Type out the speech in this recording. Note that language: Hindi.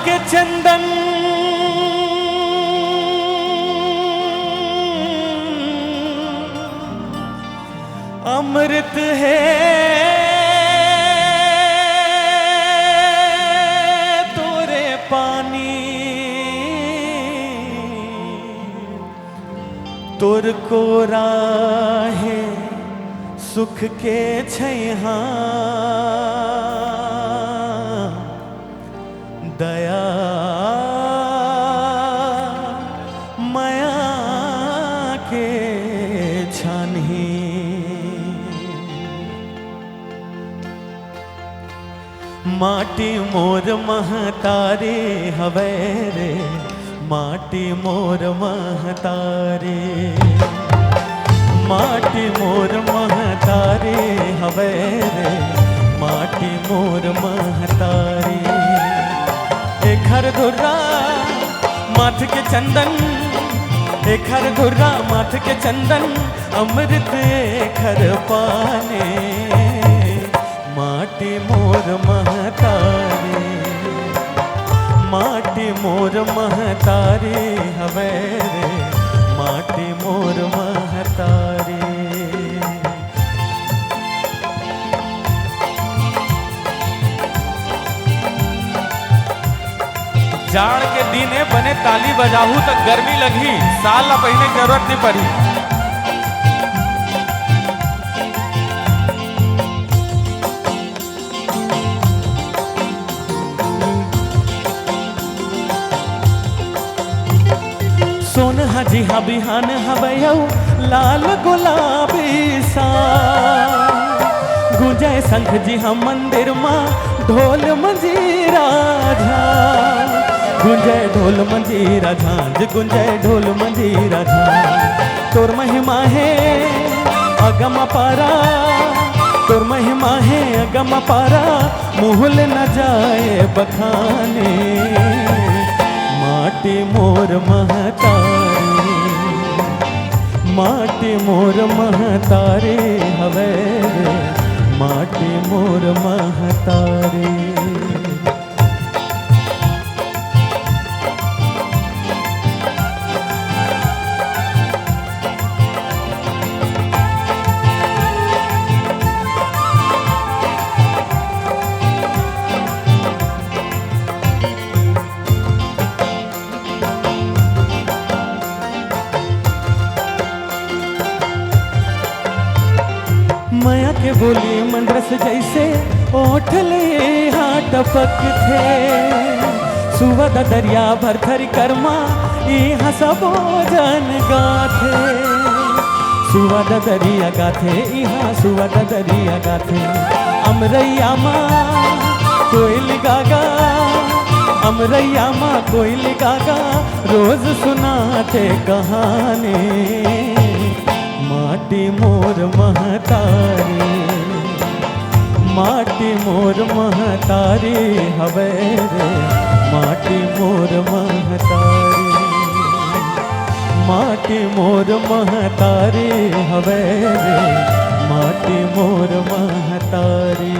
के चंदन अमृत है तोरे पानी तोर को राहे सुख के छैहा दया माया के छानही माटी मोर महतारे हवे रे माटी मोर महतारे माटी मोर महतारे हवे रे माटी मोर महतारे एक हर धुर्रा माथ के चंदन एक हर धुर्रा माथ के चंदन अमृत एक हर पाने माटी मोर महतारे माटी मोर महतारे हवे रे माटी मोर महतारे जाड़ के दिने बने ताली बजाहू तक गर्मी लगी साल ला पहने की जरूरत नहीं पड़ी। सोन हजी हा बिहान हवयौ लाल गुलाबी सा गुंजय शंख जी हम मंदिर माँ ढोल मंजीरा झा गुंजय ढोल मंजीरा झांझ गुंजय ढोल मंजीरा झांझ तोर महिमा है अगम पारा तोर महिमा है अगम पारा मुहल न जाए बखाने माटी मोर महतारे माटी मोर महतारे हवे रे माटी मोर महतारे माया के बोली मंद्रस जैसे ओठ ले हाँ टपक थे सुवद दरिया भर थरी कर्मा यहाँ सबो जन गाथे सुवद दरिया गाथे यहाँ सुवद दरिया गाथे अमरैया माँ कोयल गागा अमरैया माँ कोयल गागा रोज सुनाते कहानी माटी मोर महतारे माटी मोर महतारे हवे रे माटी मोर महतारे माटी मोर महतारे हवे रे माटी मोर महतारे।